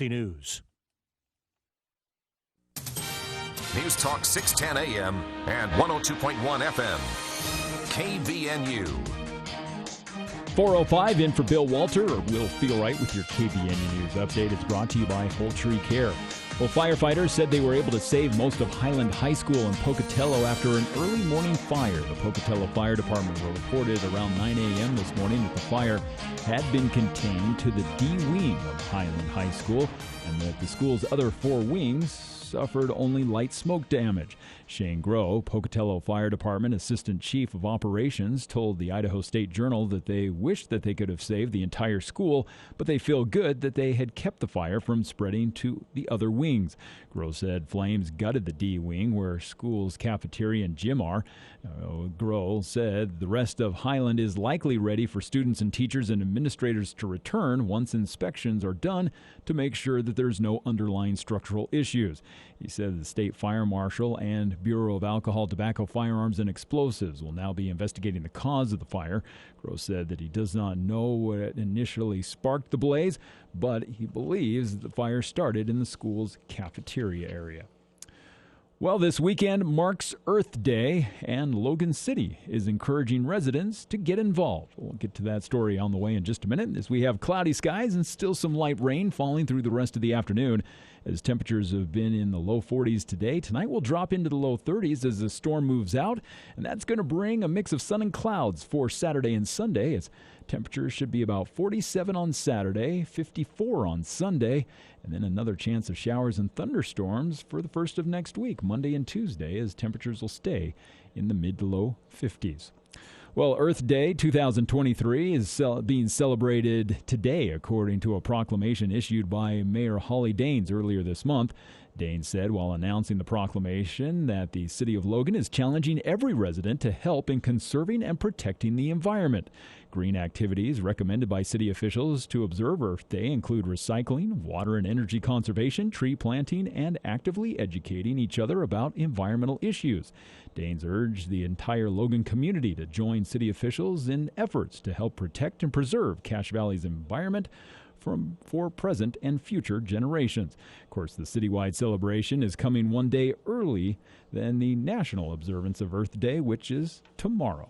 KFC News. News Talk 610 AM and 102.1 FM. KVNU. 4:05 in for Bill Walter, or Will Feel Right, with your KVNU News update. It's brought to you by Whole Tree Care. Well, firefighters said they were able to save most of Highland High School in Pocatello after an early morning fire. The Pocatello Fire Department reported around 9 a.m. this morning that the fire had been contained to the D wing of Highland High School and that the school's other 4 wings suffered only light smoke damage. Shane Groh, Pocatello Fire Department Assistant Chief of Operations, told the Idaho State Journal that they wish that they could have saved the entire school, but they feel good that they had kept the fire from spreading to the other wings. Groh said flames gutted the D wing, where school's cafeteria and gym are. Groh said the rest of Highland is likely ready for students and teachers and administrators to return once inspections are done to make sure that there's no underlying structural issues. He said the state fire marshal and Bureau of Alcohol, Tobacco, Firearms, and Explosives will now be investigating the cause of the fire. Groh said that he does not know what initially sparked the blaze, but he believes the fire started in the school's cafeteria area. Well, this weekend marks Earth Day, and Logan City is encouraging residents to get involved. We'll get to that story on the way in just a minute, as we have cloudy skies and still some light rain falling through the rest of the afternoon. As temperatures have been in the low 40s today, tonight will drop into the low 30s as the storm moves out, and that's going to bring a mix of sun and clouds for Saturday and Sunday, as temperatures should be about 47 on Saturday, 54 on Sunday, and then another chance of showers and thunderstorms for the first of next week, Monday and Tuesday, as temperatures will stay in the mid to low 50s. Well, Earth Day 2023 is being celebrated today, according to a proclamation issued by Mayor Holly Danes earlier this month. Danes said while announcing the proclamation that the city of Logan is challenging every resident to help in conserving and protecting the environment. Green activities recommended by city officials to observe Earth Day include recycling, water and energy conservation, tree planting, and actively educating each other about environmental issues. Danes urged the entire Logan community to join city officials in efforts to help protect and preserve Cache Valley's environment for present and future generations. Of course, the citywide celebration is coming one day early than the national observance of Earth Day, which is tomorrow.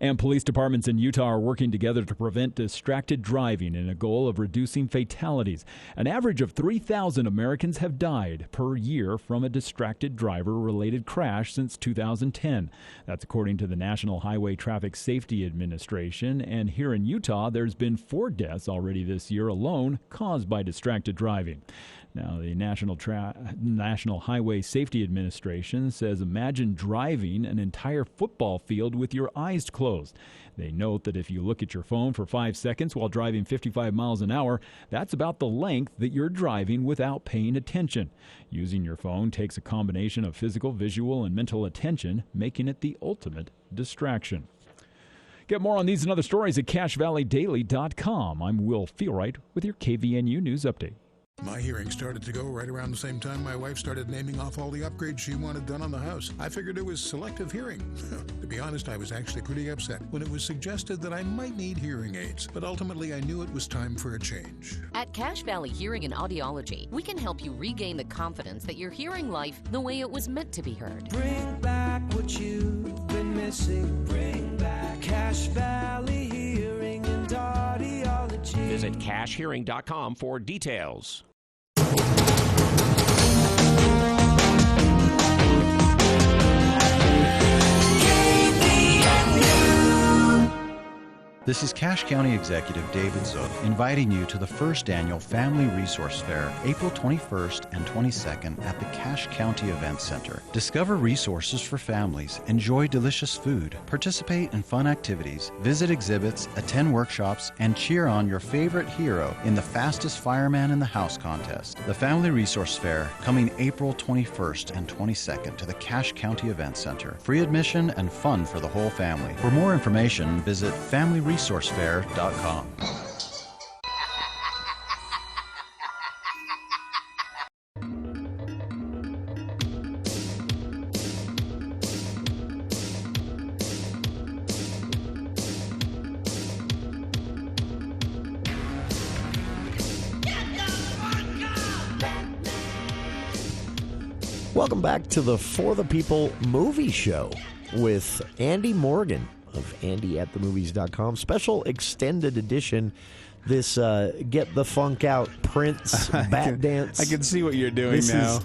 And police departments in Utah are working together to prevent distracted driving in a goal of reducing fatalities. An average of 3,000 Americans have died per year from a distracted driver-related crash since 2010. That's according to the National Highway Traffic Safety Administration. And here in Utah, there's been 4 deaths already this year alone caused by distracted driving. Now, the National Highway Safety Administration says imagine driving an entire football field with your eyes closed. They note that if you look at your phone for 5 seconds while driving 55 miles an hour, that's about the length that you're driving without paying attention. Using your phone takes a combination of physical, visual, and mental attention, making it the ultimate distraction. Get more on these and other stories at CacheValleyDaily.com. I'm Will Feelwright with your KVNU News Update. My hearing started to go right around the same time my wife started naming off all the upgrades she wanted done on the house. I figured it was selective hearing. To be honest, I was actually pretty upset when it was suggested that I might need hearing aids, but ultimately I knew it was time for a change. At Cache Valley Hearing and Audiology, we can help you regain the confidence that you're hearing life the way it was meant to be heard. Bring back what you've been missing. Bring back Cache Valley Hearing and Audiology. Visit CacheHearing.com for details. This is Cache County Executive David Zook inviting you to the first annual Family Resource Fair, April 21st and 22nd at the Cache County Event Center. Discover resources for families, enjoy delicious food, participate in fun activities, visit exhibits, attend workshops, and cheer on your favorite hero in the Fastest Fireman in the House contest. The Family Resource Fair coming April 21st and 22nd to the Cache County Event Center. Free admission and fun for the whole family. For more information, visit FamilyResourceFair.com. Get the Welcome back to the For the People movie show with Andy Morgan of AndyAtTheMovies.com. Special extended edition. This Get the Funk Out Prince bat dance. I can see what you're doing now.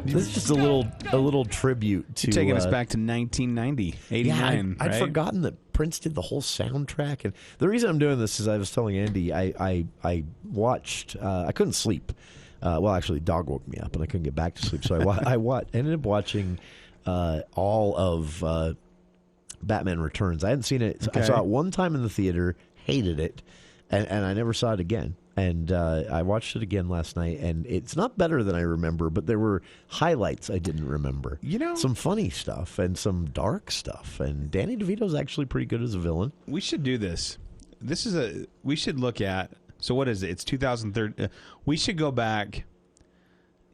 This is just a little tribute to... You're taking us back to 1990, 89, I'd right? forgotten that Prince did the whole soundtrack. And the reason I'm doing this is I was telling Andy, I watched... I couldn't sleep. Well, actually, dog woke me up, and I couldn't get back to sleep. So I ended up watching all of Batman Returns. I hadn't seen it. Okay. I saw it one time in the theater, hated it, and I never saw it again. And I watched it again last night, and it's not better than I remember, but there were highlights I didn't remember. You know, some funny stuff and some dark stuff. And Danny DeVito's actually pretty good as a villain. We should do this. We should look at... So what is it? It's 2003. We should go back.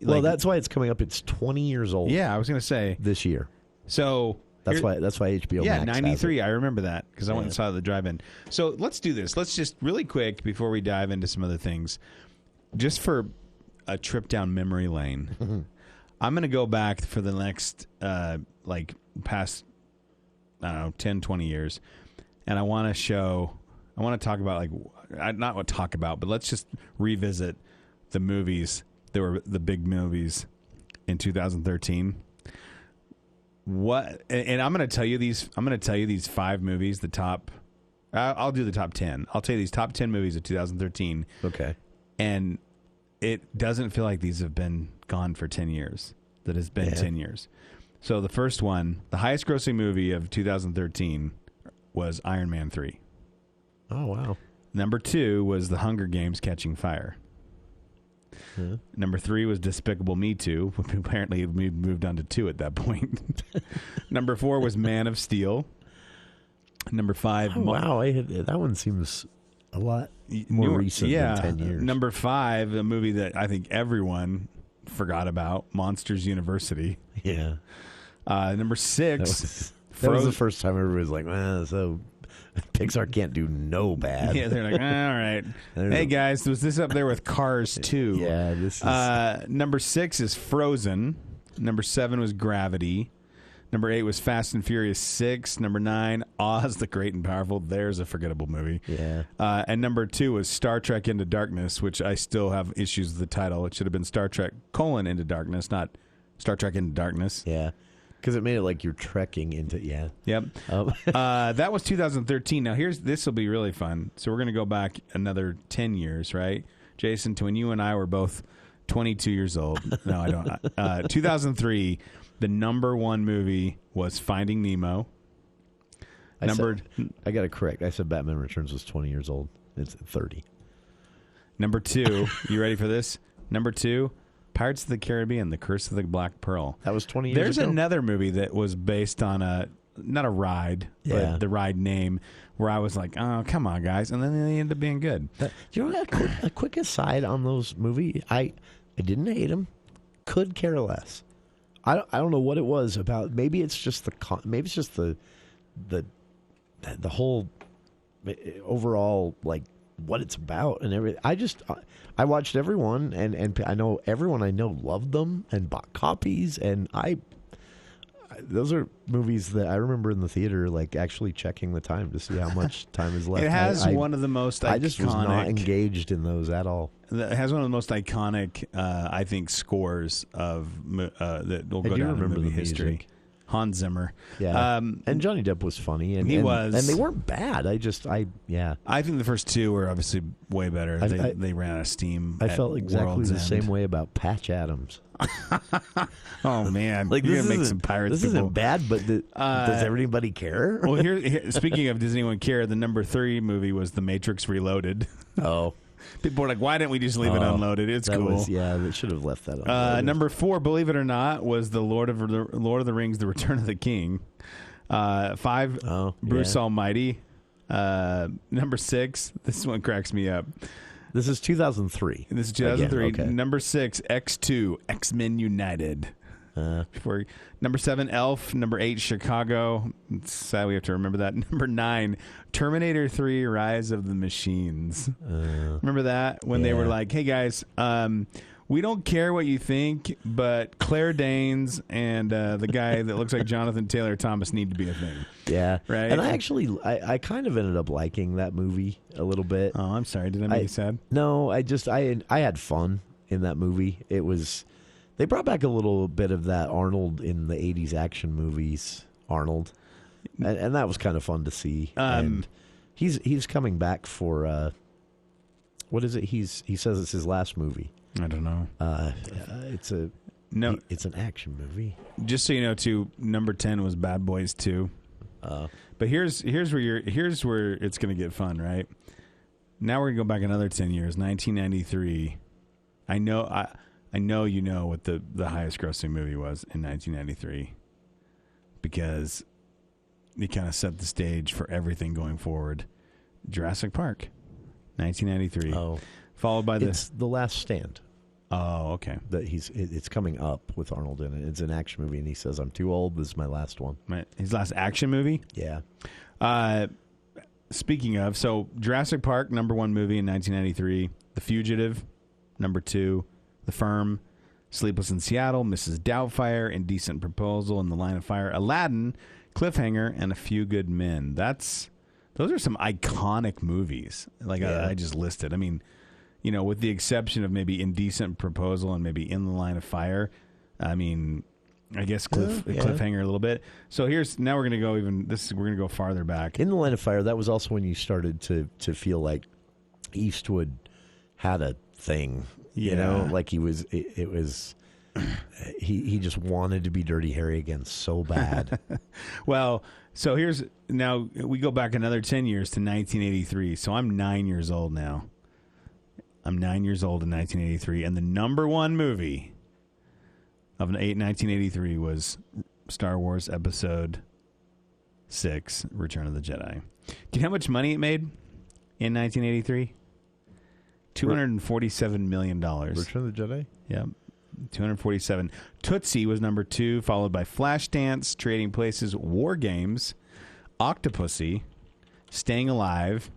Well, that's why it's coming up. It's 20 years old. Yeah, I was going to say this year. So that's why HBO. Yeah, Max 93. I remember that because I went and saw it at the drive-in. So let's do this. Let's just really quick before we dive into some other things, just for a trip down memory lane. I'm going to go back for the next past, I don't know, 10, 20 years, and I want to talk about not what talk about, but let's just revisit the movies that were the big movies in 2013. What? And I'm going to tell you these. I'm going to tell you these 5 movies. The top. I'll do the top 10. I'll tell you these top 10 movies of 2013. Okay. And it doesn't feel like these have been gone for 10 years. That has been 10 years. So the first one, the highest grossing movie of 2013, was Iron Man 3. Oh wow. Number 2 was The Hunger Games: Catching Fire. Yeah. Number 3 was Despicable Me 2. Apparently, we moved on to 2 at that point. Number 4 was Man of Steel. Number 5... wow, that one seems a lot more recent than 10 years. Number 5, a movie that I think everyone forgot about, Monsters University. Yeah. Number 6... That was the first time everybody was like, so... Pixar can't do no bad. Yeah, they're like, all right. Hey, guys, was this up there with Cars 2? Yeah, this is... Number 6 is Frozen. Number 7 was Gravity. Number 8 was Fast and Furious 6. Number 9, Oz the Great and Powerful. There's a forgettable movie. Yeah. And number 2 was Star Trek Into Darkness, which I still have issues with the title. It should have been Star Trek: Into Darkness, not Star Trek Into Darkness. Yeah. Because it made it like you're trekking into, Yep. That was 2013. Now, this will be really fun. So we're going to go back another 10 years, right? Jason, to when you and I were both 22 years old. No, I don't. 2003, the number 1 movie was Finding Nemo. I got it correct. I said Batman Returns was 20 years old. It's 30. Number 2, you ready for this? Number 2, Pirates of the Caribbean: The Curse of the Black Pearl. That was 20 years ago. There's another movie that was based on not a ride, but the ride name, where I was like, oh, come on, guys. And then they ended up being good. Do you know a quick aside on those movies? I didn't hate them. Could care less. I don't know what it was about. Maybe it's just the whole overall, like, what it's about and everything. I watched everyone, and I know everyone I know loved them and bought copies, and those are movies that I remember in the theater, like actually checking the time to see how much time is left. It has one of the most iconic... I just was not engaged in those at all. It has one of the most iconic, I think, scores of that will go down in movie history. Music. Hans Zimmer. Yeah. And Johnny Depp was funny. And he was. And they weren't bad. I think the first 2 were obviously way better. They ran out of steam. I felt exactly the same way about Patch Adams. Oh, man. Like, you're going to make some pirates. This isn't bad, but does everybody care? Well, here, speaking of does anyone care, the number 3 movie was The Matrix Reloaded. Oh. People were like, why didn't we just leave it unloaded? It's cool. They should have left that unloaded. Number 4, believe it or not, was the Lord of the Rings: The Return of the King. 5, Bruce Almighty. Number 6, this one cracks me up. This is 2003. This is 2003. Again, okay. Number 6, X2, X-Men United. Number 7, Elf. Number 8, Chicago. It's sad we have to remember that. Number 9, Terminator 3, Rise of the Machines. Remember that? When they were like, hey guys, We don't care what you think, but Claire Danes and the guy that looks like Jonathan Taylor Thomas need to be a thing. Yeah. Right? And I kind of ended up liking that movie a little bit. Oh, I'm sorry. Did I make you sad? No, I had fun in that movie. They brought back a little bit of that Arnold in the 80s action movies, Arnold. And that was kind of fun to see. And he's coming back for what is it? He says it's his last movie. I don't know. It's an action movie. Just so you know, too, number 10 was Bad Boys 2. But here's where it's going to get fun, right? Now we're going to go back another 10 years, 1993. I know you know what the highest grossing movie was in 1993 because it kind of set the stage for everything going forward. Jurassic Park, 1993. Oh. Followed by It's The Last Stand. Oh, okay. That it's coming up with Arnold in it. It's an action movie, and he says, "I'm too old. This is my last one." His last action movie? Yeah. Speaking of, so Jurassic Park, number 1 movie in 1993. The Fugitive, number 2. The Firm, Sleepless in Seattle, Mrs. Doubtfire, Indecent Proposal, In the Line of Fire, Aladdin, Cliffhanger, and A Few Good Men. Those are some iconic movies. I just listed. I mean, you know, with the exception of maybe Indecent Proposal and maybe In the Line of Fire. I mean, I guess Cliffhanger a little bit. So now we're going to go farther back. In the Line of Fire, that was also when you started to feel like Eastwood had a thing. You know, like he just wanted to be Dirty Harry again so bad. Well, so now we go back another 10 years to 1983. So I'm 9 years old now. I'm 9 years old in 1983. And the number 1 movie of 1983 was Star Wars Episode 6, Return of the Jedi. Do you know how much money it made in 1983? $247 million. Return of the Jedi? Yeah. 247. Tootsie was number 2, followed by Flashdance, Trading Places, War Games, Octopussy, Staying Alive,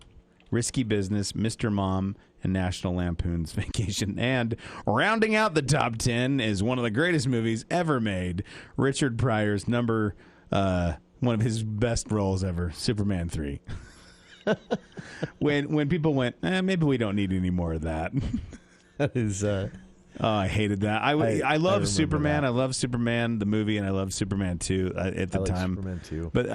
Risky Business, Mr. Mom, and National Lampoon's Vacation. And rounding out the top 10 is one of the greatest movies ever made, Richard Pryor's one of his best roles ever, Superman 3. When people went, maybe we don't need any more of that. That is. I hated that. I love Superman. That. I love Superman the movie, and I love Superman 2 at the time. Superman 2. But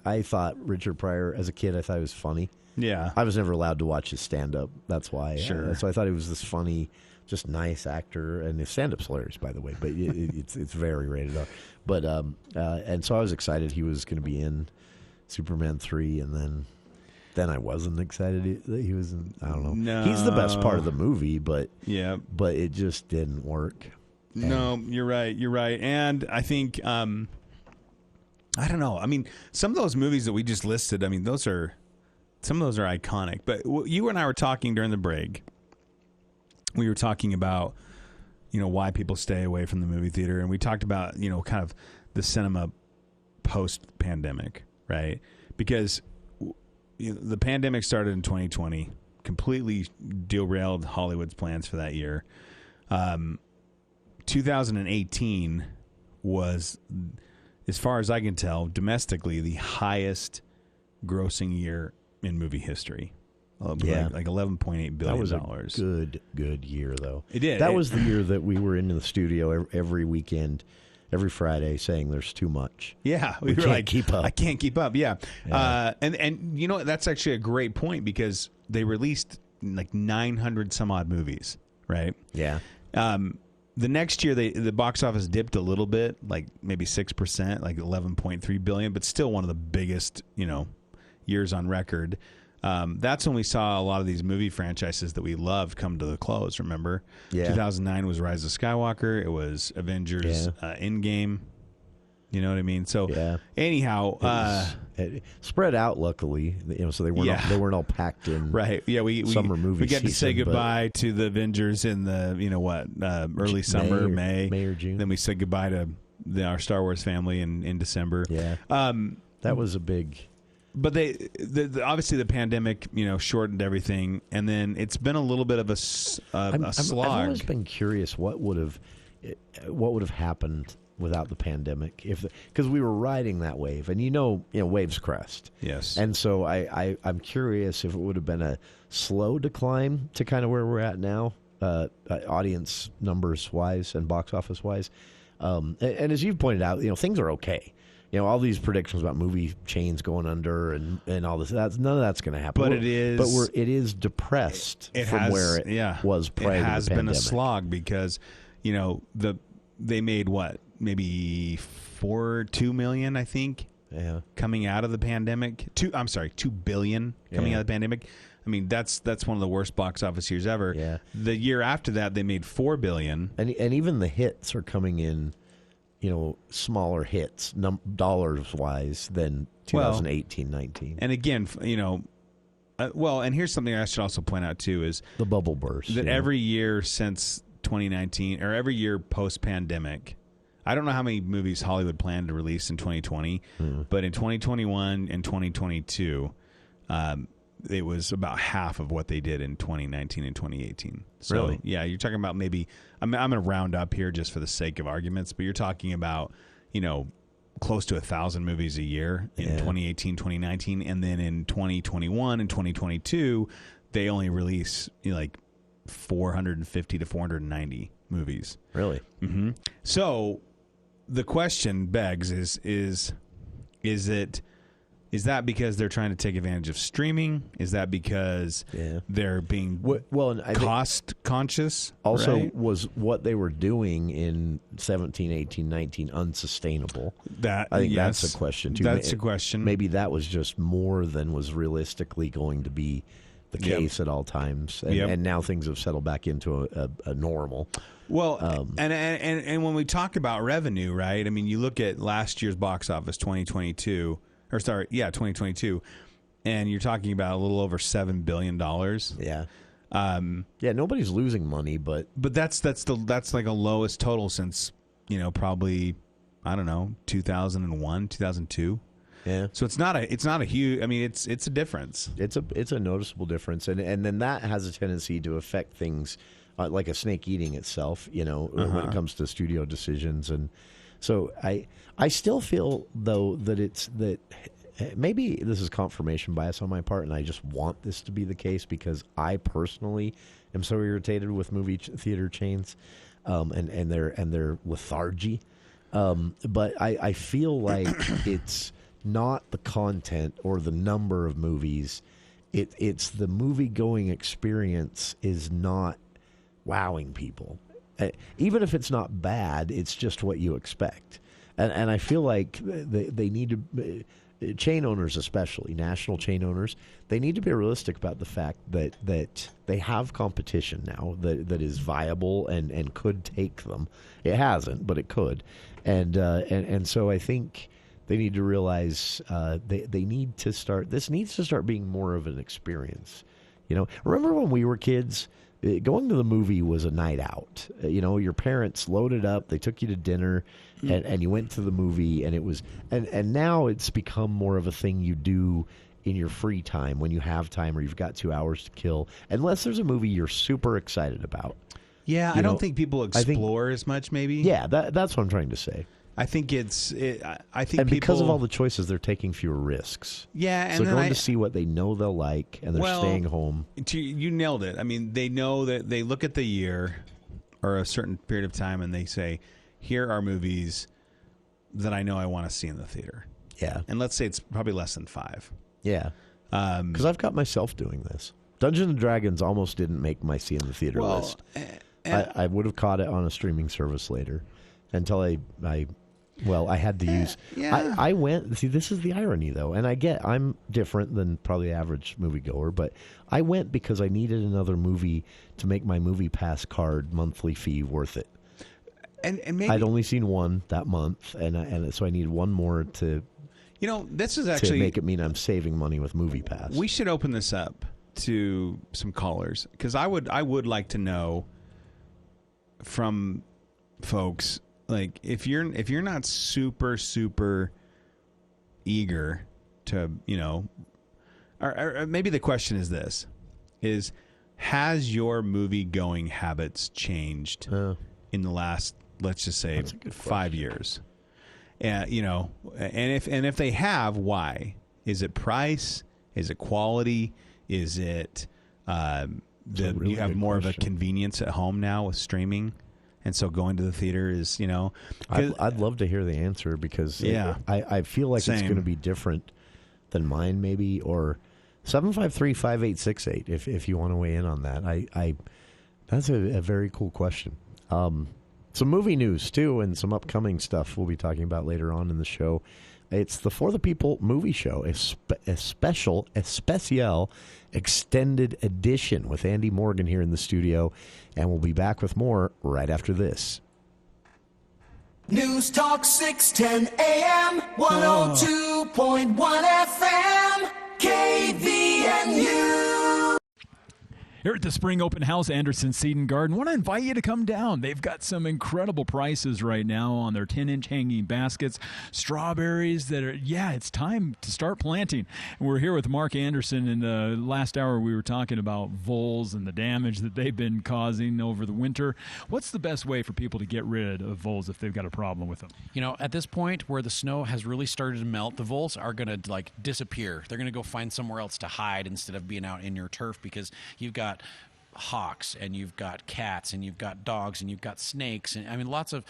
I thought Richard Pryor as a kid. I thought he was funny. Yeah, I was never allowed to watch his stand up. That's why. Sure. So I thought he was this funny, just nice actor, and his stand up's hilarious, by the way. But it's very rated R. But and so I was excited he was going to be in Superman 3, and then I wasn't excited that he was in. I don't know. No. He's the best part of the movie, but yeah, but it just didn't work. No, you're right. And I think I don't know. I mean, some of those movies that we just listed, I mean, some of those are iconic. But you and I were talking during the break. We were talking about, you know, why people stay away from the movie theater, and we talked about, you know, kind of the cinema post-pandemic, right? Because the pandemic started in 2020, completely derailed Hollywood's plans for that year. 2018 was, as far as I can tell, domestically the highest grossing year in movie history. Like $11.8 billion. That was a good year, though. It did. That was the year that we were in the studio every weekend, every Friday, saying there's too much. Yeah, we were can't like, keep up. I can't keep up. Yeah, and you know, that's actually a great point because they released like 900 some odd movies, right? Yeah. The next year, the box office dipped a little bit, like maybe 6%, like $11.3 billion, but still one of the biggest, you know, years on record. That's when we saw a lot of these movie franchises that we loved come to the close, remember? Yeah. 2009 was Rise of Skywalker. It was Avengers Endgame. You know what I mean? So anyhow, it spread out. Luckily, you know, so they weren't all packed in. Right? Yeah, we summer movie. We got to say goodbye to the Avengers in the early summer, May or June. Then we said goodbye to our Star Wars family in December. Yeah, that was a big. But obviously the pandemic, shortened everything, and then it's been a little bit of a slog. I've always been curious what would have happened without the pandemic, because we were riding that wave, and waves crest. Yes. And so I'm curious if it would have been a slow decline to kind of where we're at now, audience numbers wise and box office wise. And as you've pointed out, things are okay. All these predictions about movie chains going under and all this, none of that's going to happen. But it is depressed where it was prior to the pandemic. It has been a slog because, they made what? Maybe 2 million, I think, coming out of the pandemic. 2 billion coming out of the pandemic. I mean, that's one of the worst box office years ever. Yeah. The year after that, they made 4 billion. And even the hits are coming in, smaller hits, dollars-wise, than 2018-19. And again, and here's something I should also point out, too, is the bubble burst. That every year since 2019, or every year post-pandemic, I don't know how many movies Hollywood planned to release in 2020, but in 2021 and 2022, it was about half of what they did in 2019 and 2018. So, really? Yeah, you're talking about maybe, I'm going to round up here just for the sake of arguments, but you're talking about, close to 1,000 movies a year in 2018, 2019, and then in 2021 and 2022, they only release 450 to 490 movies. Really? Mm-hmm. So the question begs is that because they're trying to take advantage of streaming? Is that because they're being cost conscious? Also, right? Was what they were doing in 17, 18, 19 unsustainable? I think that's a question, too. That's a question. Maybe that was just more than was realistically going to be the case at all times. And now things have settled back into a normal. Well, and when we talk about revenue, right? I mean, you look at last year's box office, 2022, and you're talking about a little over $7 billion. Yeah. Nobody's losing money, but that's like a lowest total since, probably, I don't know, 2001, 2002. Yeah. So it's not a huge. I mean, it's a difference. It's a noticeable difference, and then that has a tendency to affect things like a snake eating itself. When it comes to studio decisions, and so I still feel though that maybe this is confirmation bias on my part, and I just want this to be the case because I personally am so irritated with movie theater chains, and their lethargy. But I feel like it's not the content or the number of movies. It's the movie-going experience is not wowing people. Even if it's not bad, it's just what you expect. And I feel like they need to, chain owners especially, national chain owners, they need to be realistic about the fact that they have competition now that is viable and could take them. It hasn't, but it could. And so I think they need to realize they need to start. This needs to start being more of an experience. Remember when we were kids? Going to the movie was a night out. Your parents loaded up. They took you to dinner, and you went to the movie. And it was, and now it's become more of a thing you do in your free time when you have time or you've got 2 hours to kill. Unless there's a movie you're super excited about. Yeah, I don't think people explore as much. Maybe. Yeah, that's what I'm trying to say. I think I think and because people, of all the choices, they're taking fewer risks. Yeah, and so they're going to see what they know they'll like, and they're staying home. You nailed it. I mean, they know that they look at the year or a certain period of time, and they say, "Here are movies that I know I want to see in the theater." Yeah, and let's say it's probably less than 5. Yeah, because I've got myself doing this. Dungeons and Dragons almost didn't make my see in the theater list. I would have caught it on a streaming service later, until I had to use. Yeah. I went. See, this is the irony, though, and I'm different than probably the average moviegoer, but I went because I needed another movie to make my Movie Pass card monthly fee worth it. And maybe I'd only seen one that month, and so I needed one more to. This is actually to make it mean I'm saving money with Movie Pass. We should open this up to some callers because I would like to know from folks. Like if you're not super eager or maybe the question is this: has your movie going habits changed in the last, let's just say, 5 years? And if they have, why? Is it price? Is it quality? Is it you have more of a convenience at home now with streaming, and so going to the theater is I'd love to hear the answer, because I feel like it's going to be different than mine, maybe. Or 753-5868 if you want to weigh in on that. That's a very cool question. Some movie news, too, and some upcoming stuff we'll be talking about later on in the show. It's the For the People movie show, a special extended edition with Andy Morgan here in the studio, and we'll be back with more right after this. News Talk 610 AM, 102.1 FM, KVNU. Here at the Spring Open House, Anderson Seed and Garden, want to invite you to come down. They've got some incredible prices right now on their 10-inch hanging baskets. Strawberries that are, it's time to start planting. And we're here with Mark Anderson. In the last hour, we were talking about voles and the damage that they've been causing over the winter. What's the best way for people to get rid of voles if they've got a problem with them? At this point where the snow has really started to melt, the voles are going to disappear. They're going to go find somewhere else to hide instead of being out in your turf, because you've got hawks and you've got cats and you've got dogs and you've got snakes, and lots of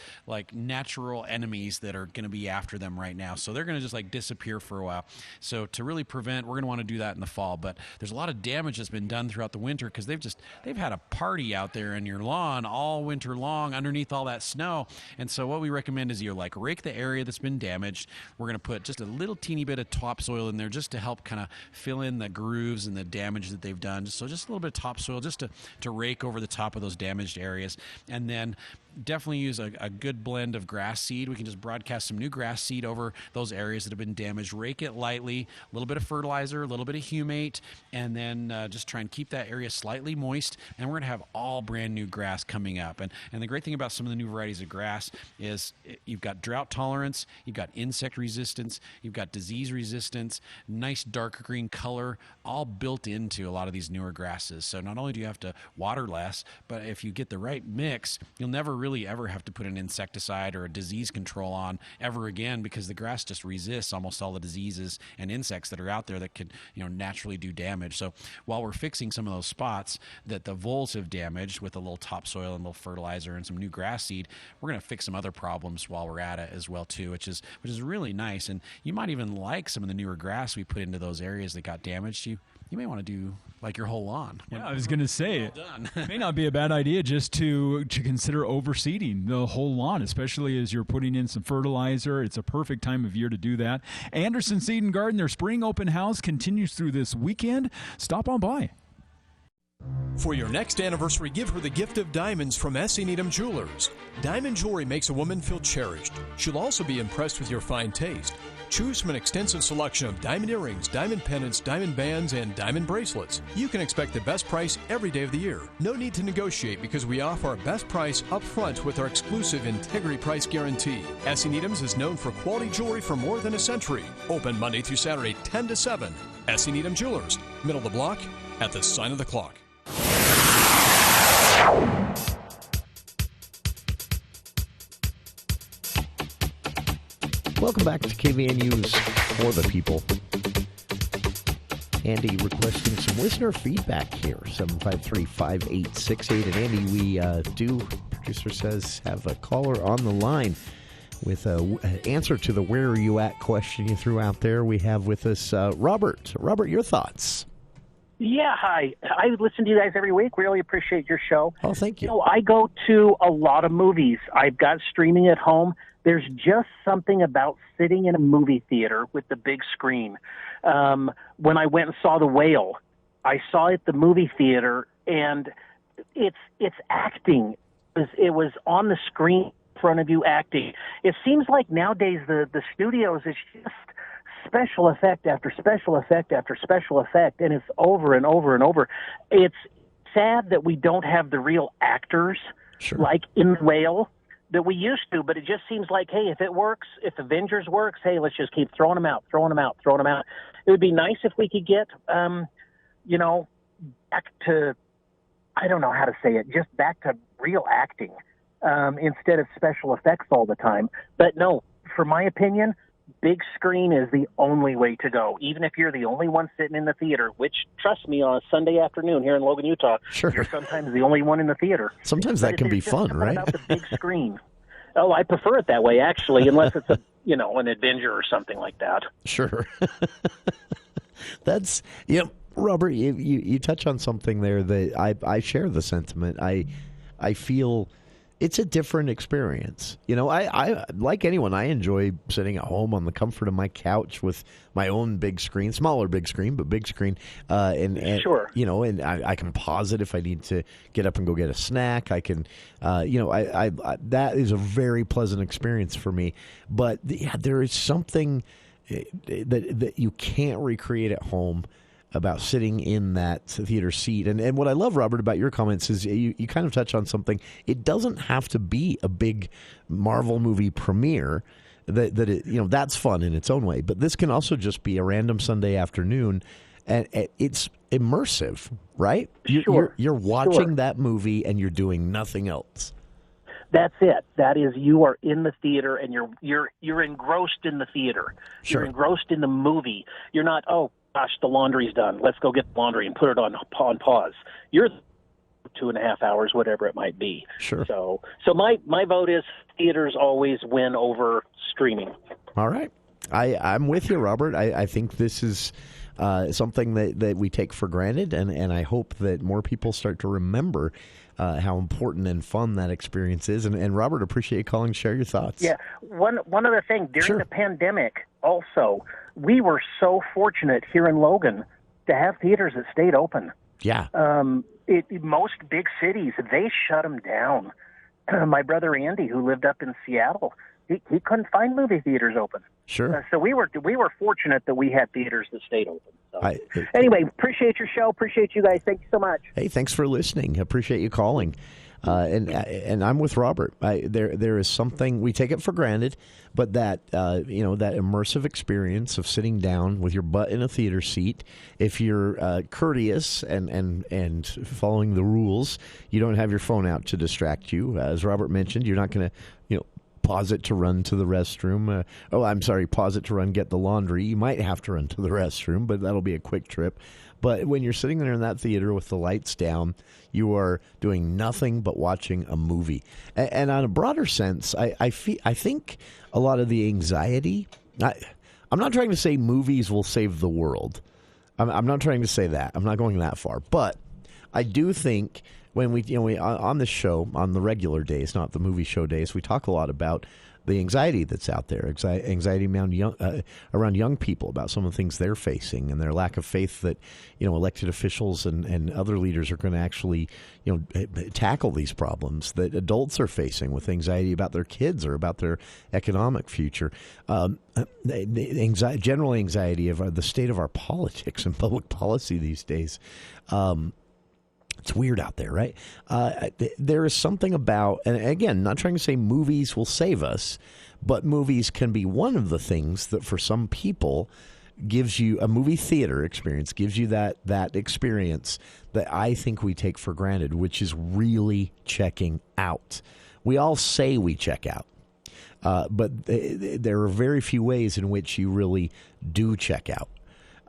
natural enemies that are going to be after them right now. So they're going to just disappear for a while. So to really prevent, we're going to want to do that in the fall. But there's a lot of damage that's been done throughout the winter because they've had a party out there in your lawn all winter long underneath all that snow. And so what we recommend is you rake the area that's been damaged. We're going to put just a little teeny bit of topsoil in there just to help kind of fill in the grooves and the damage that they've done. So just a little bit of topsoil just to rake over the top of those damaged areas. And then definitely use a good blend of grass seed. We can just broadcast some new grass seed over those areas that have been damaged. Rake it lightly, a little bit of fertilizer, a little bit of humate, and then just try and keep that area slightly moist. And we're going to have all brand new grass coming up. And the great thing about some of the new varieties of grass is you've got drought tolerance, you've got insect resistance, you've got disease resistance, nice dark green color, all built into a lot of these newer grasses. So not only do you have to water less, but if you get the right mix, you'll never really ever have to put an insecticide or a disease control on ever again, because the grass just resists almost all the diseases and insects that are out there that could naturally do damage. So while we're fixing some of those spots that the voles have damaged with a little topsoil and a little fertilizer and some new grass seed, we're going to fix some other problems while we're at it as well too, which is really nice. And you might even like some of the newer grass we put into those areas that got damaged. You may want to do your whole lawn. Yeah, I was going to say, it may not be a bad idea just to consider overseeding the whole lawn, especially as you're putting in some fertilizer. It's a perfect time of year to do that. Anderson Seed and Garden, their spring open house continues through this weekend. Stop on by. For your next anniversary, give her the gift of diamonds from S.E. Needham Jewelers. Diamond jewelry makes a woman feel cherished. She'll also be impressed with your fine taste. Choose from an extensive selection of diamond earrings, diamond pendants, diamond bands, and diamond bracelets. You can expect the best price every day of the year. No need to negotiate because we offer our best price up front with our exclusive integrity price guarantee. S.E. Needham's is known for quality jewelry for more than a century. Open Monday through Saturday, 10 to 7. S.E. Needham Jewelers, middle of the block, at the sign of the clock. Welcome back to KVNU's For the People. Andy requesting some listener feedback here, 753-5868. And Andy, producer says, have a caller on the line with an answer to the where are you at question you threw out there. We have with us Robert. Robert, your thoughts? Yeah, hi. I listen to you guys every week. Really appreciate your show. Oh, thank you. I go to a lot of movies. I've got streaming at home. There's just something about sitting in a movie theater with the big screen. When I went and saw The Whale, I saw it at the movie theater, and it's acting. It was on the screen in front of you acting. It seems like nowadays the studios is just special effect after special effect after special effect, and it's over and over and over. It's sad that we don't have the real actors like in The Whale. that we used to, but it just seems like, hey, if it works, if Avengers works, hey, let's just keep throwing them out. It would be nice if we could get, back to, I don't know how to say it, just back to real acting instead of special effects all the time. But no, for my opinion, big screen is the only way to go, even if you're the only one sitting in the theater, which, trust me, on a Sunday afternoon here in Logan, Utah, you're sometimes the only one in the theater. Sometimes that can be fun, right? About the big screen. Oh, I prefer it that way, actually, unless it's an Avenger or something like that. Sure. That's, Robert, you touch on something there that I share the sentiment. I feel it's a different experience. I like anyone, I enjoy sitting at home on the comfort of my couch with my own big screen, smaller big screen, but big screen. And sure. And I can pause it if I need to get up and go get a snack. I can, that is a very pleasant experience for me. But there is something that you can't recreate at home about sitting in that theater seat. And what I love, Robert, about your comments is you kind of touch on something. It doesn't have to be a big Marvel movie premiere. That's fun in its own way. But this can also just be a random Sunday afternoon, and it's immersive, right? Sure. You're watching that movie and you're doing nothing else. That's it. That is, you are in the theater and you're engrossed in the theater. Sure. You're engrossed in the movie. You're not, oh gosh, the laundry's done. Let's go get the laundry and put it on pause. You're 2.5 hours, whatever it might be. Sure. So my vote is theaters always win over streaming. All right. I'm with you, Robert. I think this is something that we take for granted, and I hope that more people start to remember how important and fun that experience is. And Robert, appreciate you calling. Share your thoughts. Yeah. One other thing. During the pandemic, also, we were so fortunate here in Logan to have theaters that stayed open. Yeah. Most big cities, they shut them down. My brother Andy, who lived up in Seattle, he couldn't find movie theaters open. Sure. So we were fortunate that we had theaters that stayed open. So. Anyway, appreciate your show. Appreciate you guys. Thank you so much. Hey, thanks for listening. Appreciate you calling. And I'm with Robert. There is something, we take it for granted, but that that immersive experience of sitting down with your butt in a theater seat, if you're courteous and following the rules, you don't have your phone out to distract you. As Robert mentioned, you're not going to pause it to run to the restroom. Pause it to run get the laundry. You might have to run to the restroom, but that'll be a quick trip. But when you're sitting there in that theater with the lights down, you are doing nothing but watching a movie. And on a broader sense, I think a lot of the anxiety. I'm not trying to say movies will save the world. I'm not trying to say that. I'm not going that far. But I do think when we on this show, on the regular days, not the movie show days, we talk a lot about the anxiety that's out there, anxiety around young people about some of the things they're facing and their lack of faith that elected officials and other leaders are going to actually tackle these problems that adults are facing with anxiety about their kids or about their economic future. General anxiety of the state of our politics and public policy these days. It's weird out there, right? There is something about, and again, not trying to say movies will save us, but movies can be one of the things that for some people gives you a movie theater experience, gives you that experience that I think we take for granted, which is really checking out. We all say we check out, but there are very few ways in which you really do check out.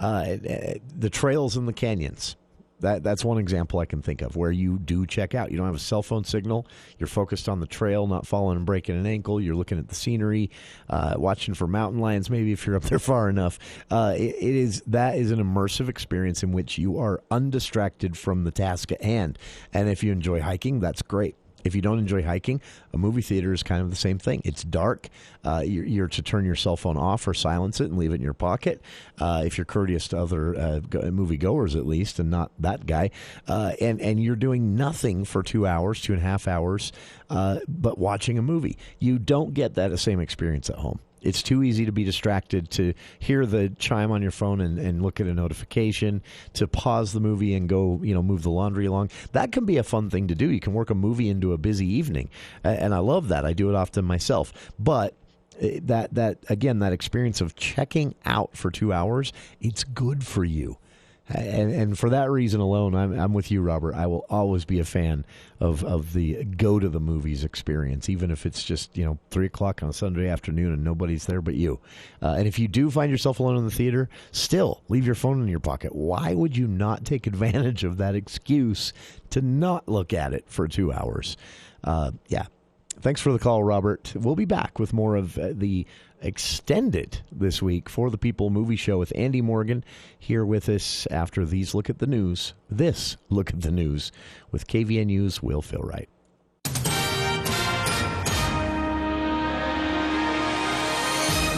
The trails and the canyons. That's one example I can think of where you do check out. You don't have a cell phone signal. You're focused on the trail, not falling and breaking an ankle. You're looking at the scenery, watching for mountain lions, maybe if you're up there far enough. That is an immersive experience in which you are undistracted from the task at hand. And if you enjoy hiking, that's great. If you don't enjoy hiking, a movie theater is kind of the same thing. It's dark. You're to turn your cell phone off or silence it and leave it in your pocket. If you're courteous to other moviegoers, at least, and not that guy. And you're doing nothing for 2 hours, 2.5 hours, but watching a movie. You don't get that same experience at home. It's too easy to be distracted, to hear the chime on your phone and look at a notification, to pause the movie and go, move the laundry along. That can be a fun thing to do. You can work a movie into a busy evening. And I love that. I do it often myself. But that experience of checking out for 2 hours, it's good for you. And for that reason alone, I'm with you, Robert. I will always be a fan of the go to the movies experience, even if it's just 3 o'clock on a Sunday afternoon and nobody's there but you. And if you do find yourself alone in the theater, still leave your phone in your pocket. Why would you not take advantage of that excuse to not look at it for 2 hours? Yeah. Thanks for the call, Robert. We'll be back with more of the extended this week For the People movie show with Andy Morgan here with us after these Look at the News. This Look at the News with KVNU's Will Philwright.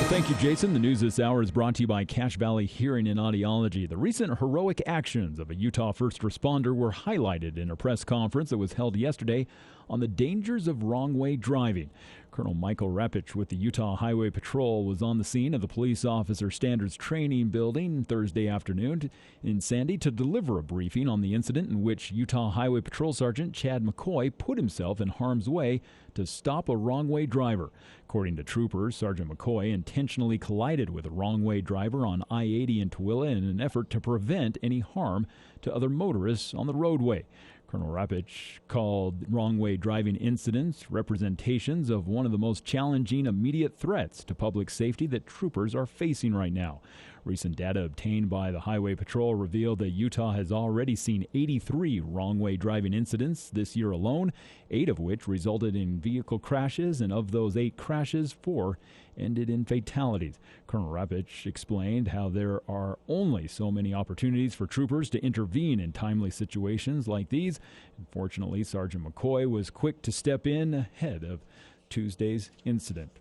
Thank you, Jason. The news this hour is brought to you by Cache Valley Hearing and Audiology. The recent heroic actions of a Utah first responder were highlighted in a press conference that was held yesterday on the dangers of wrong-way driving. Colonel Michael Rapich with the Utah Highway Patrol was on the scene of the Police Officer Standards Training Building Thursday afternoon in Sandy to deliver a briefing on the incident in which Utah Highway Patrol Sergeant Chad McCoy put himself in harm's way to stop a wrong-way driver. According to troopers, Sergeant McCoy intentionally collided with a wrong-way driver on I-80 in Tooele in an effort to prevent any harm to other motorists on the roadway. Colonel Rapich called wrong-way driving incidents representations of one of the most challenging immediate threats to public safety that troopers are facing right now. Recent data obtained by the Highway Patrol revealed that Utah has already seen 83 wrong-way driving incidents this year alone, 8 of which resulted in vehicle crashes, and of those 8 crashes, 4 ended in fatalities. Colonel Rapich explained how there are only so many opportunities for troopers to intervene in timely situations like these. Unfortunately, Sergeant McCoy was quick to step in ahead of Tuesday's incident.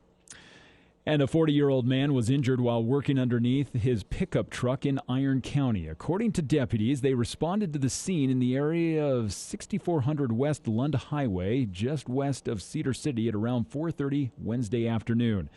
And a 40-year-old man was injured while working underneath his pickup truck in Iron County. According to deputies, they responded to the scene in the area of 6400 West Lund Highway, just west of Cedar City, at around 4:30 Wednesday afternoon.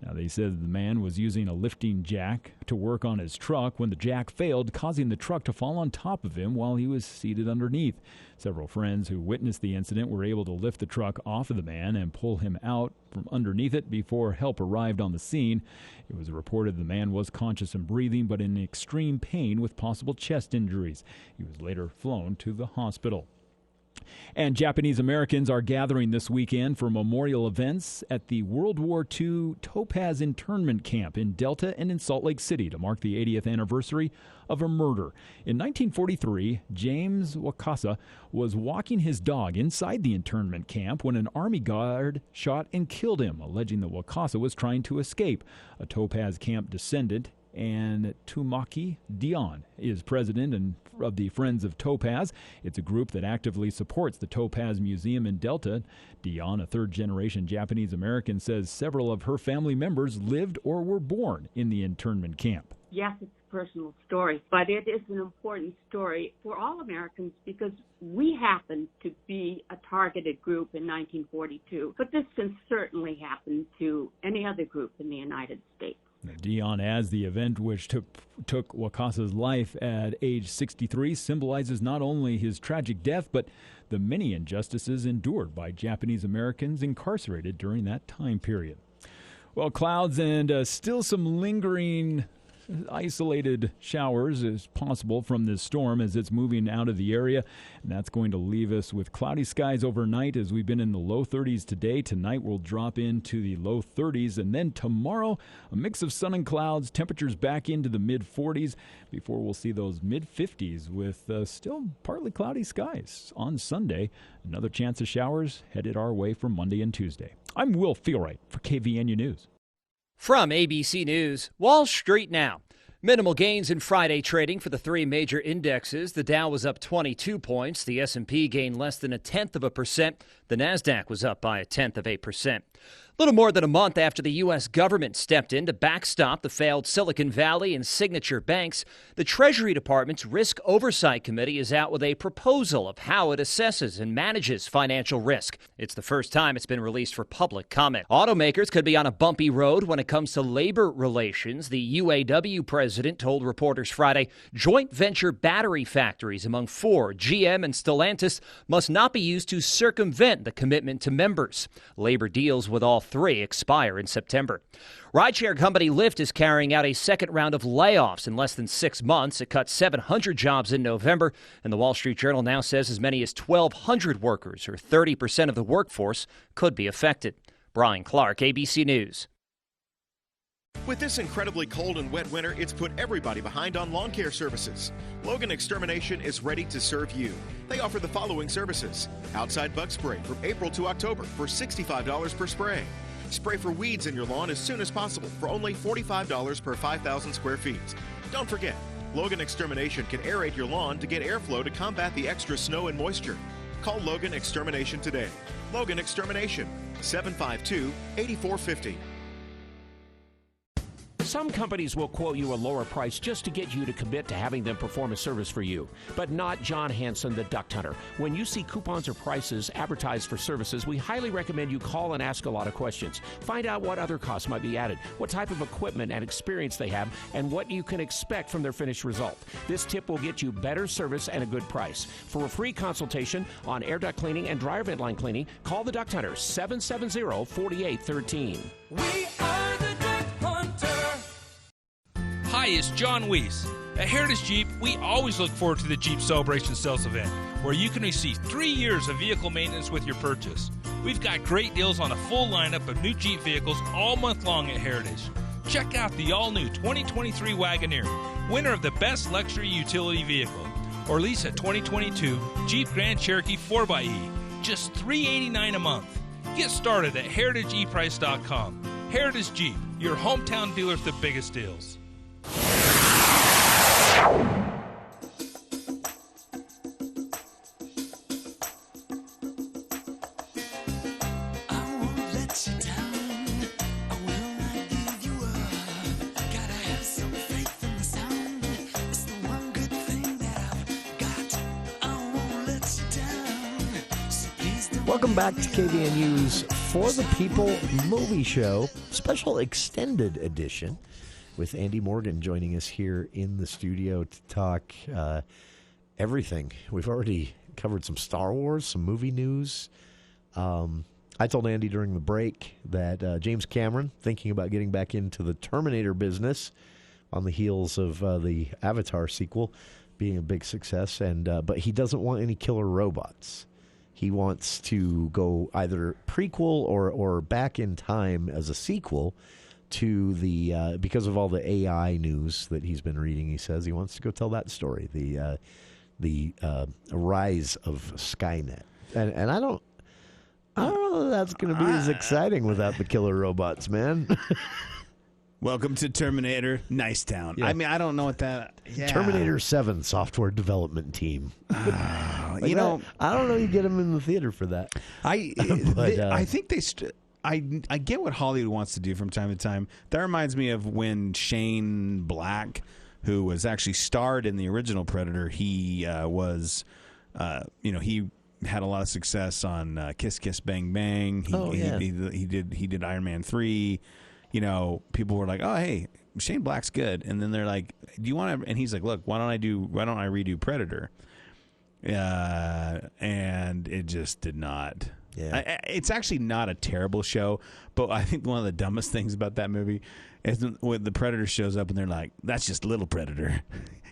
Now, they said the man was using a lifting jack to work on his truck when the jack failed, causing the truck to fall on top of him while he was seated underneath. Several friends who witnessed the incident were able to lift the truck off of the man and pull him out from underneath it before help arrived on the scene. It was reported the man was conscious and breathing, but in extreme pain with possible chest injuries. He was later flown to the hospital. And Japanese Americans are gathering this weekend for memorial events at the World War II Topaz internment camp in Delta and in Salt Lake City to mark the 80th anniversary of a murder. In 1943, James Wakasa was walking his dog inside the internment camp when an Army guard shot and killed him, alleging that Wakasa was trying to escape. A Topaz camp descendant and Tumaki Dion is president of the Friends of Topaz. It's a group that actively supports the Topaz Museum in Delta. Dion, a third-generation Japanese American, says several of her family members lived or were born in the internment camp. Yes, it's a personal story, but it is an important story for all Americans because we happen to be a targeted group in 1942, but this can certainly happen to any other group in the United States. Dion adds the event, which took Wakasa's life at age 63, symbolizes not only his tragic death, but the many injustices endured by Japanese Americans incarcerated during that time period. Well, clouds and still some lingering isolated showers is possible from this storm as it's moving out of the area, and that's going to leave us with cloudy skies overnight as we've been in the low 30s today. Tonight we'll drop into the low 30s, and then tomorrow a mix of sun and clouds, temperatures back into the mid-40s before we'll see those mid-50s with still partly cloudy skies on Sunday. Another chance of showers headed our way for Monday and Tuesday. I'm Will Philwright for KVNU News. From ABC News, Wall Street now. Minimal gains in Friday trading for the 3 major indexes. The Dow was up 22 points. The S&P gained less than 0.1%. The Nasdaq was up by 0.1%. little more than a month after the U.S. government stepped in to backstop the failed Silicon Valley and Signature banks, the Treasury Department's Risk Oversight Committee is out with a proposal of how it assesses and manages financial risk. It's the first time it's been released for public comment. Automakers could be on a bumpy road when it comes to labor relations. The UAW president told reporters Friday joint venture battery factories among Ford, GM, and Stellantis must not be used to circumvent the commitment to members. Labor deals with all three expire in September. Rideshare company Lyft is carrying out a second round of layoffs in less than 6 months. It cut 700 jobs in November, and the Wall Street Journal now says as many as 1,200 workers, or 30% of the workforce, could be affected. Brian Clark, ABC News. With this incredibly cold and wet winter, it's put everybody behind on lawn care services. Logan Extermination is ready to serve you. They offer the following services: outside bug spray from April to October for $65 per spray. Spray for weeds in your lawn as soon as possible for only $45 per 5,000 square feet. Don't forget, Logan Extermination can aerate your lawn to get airflow to combat the extra snow and moisture. Call Logan Extermination today. Logan Extermination, 752-8450. Some companies will quote you a lower price just to get you to commit to having them perform a service for you, but not John Hanson, the Duck Hunter. When you see coupons or prices advertised for services, we highly recommend you call and ask a lot of questions. Find out what other costs might be added, what type of equipment and experience they have, and what you can expect from their finished result. This tip will get you better service and a good price. For a free consultation on air duct cleaning and dryer vent line cleaning, call the Duct Hunter, 770-4813. We are the Duck Hunter. Hi, it's John Weiss. At Heritage Jeep, we always look forward to the Jeep Celebration Sales Event, where you can receive 3 years of vehicle maintenance with your purchase. We've got great deals on a full lineup of new Jeep vehicles all month long at Heritage. Check out the all-new 2023 Wagoneer, winner of the Best Luxury Utility Vehicle, or lease a 2022 Jeep Grand Cherokee 4xE, just $389 a month. Get started at heritageeprice.com. Heritage Jeep, your hometown dealer with the biggest deals. Welcome back to KVNU's For the People movie show, special extended edition, with Andy Morgan joining us here in the studio to talk everything. We've already covered some Star Wars, some movie news. I told Andy during the break that James Cameron, thinking about getting back into the Terminator business on the heels of the Avatar sequel being a big success, and but he doesn't want any killer robots. He wants to go either prequel or back in time as a sequel to the because of all the AI news that he's been reading. He says he wants to go tell that story, the rise of Skynet, and I don't know that that's going to be as exciting without the killer robots, man. Welcome to Terminator Nice Town. Yeah. I mean, I don't know what that... Yeah. Terminator 7 software development team. Like you know... I don't know you get them in the theater for that. I think they... I get what Hollywood wants to do from time to time. That reminds me of when Shane Black, who was actually starred in the original Predator, he was... he had a lot of success on Kiss Kiss Bang Bang. He did Iron Man 3... people were like, "Oh, hey, Shane Black's good," and then they're like, "Do you want to?" And he's like, "Look, why don't I redo Predator?" And it just did not. Yeah, it's actually not a terrible show, but I think one of the dumbest things about that movie is when the Predator shows up and they're like, "That's just little Predator."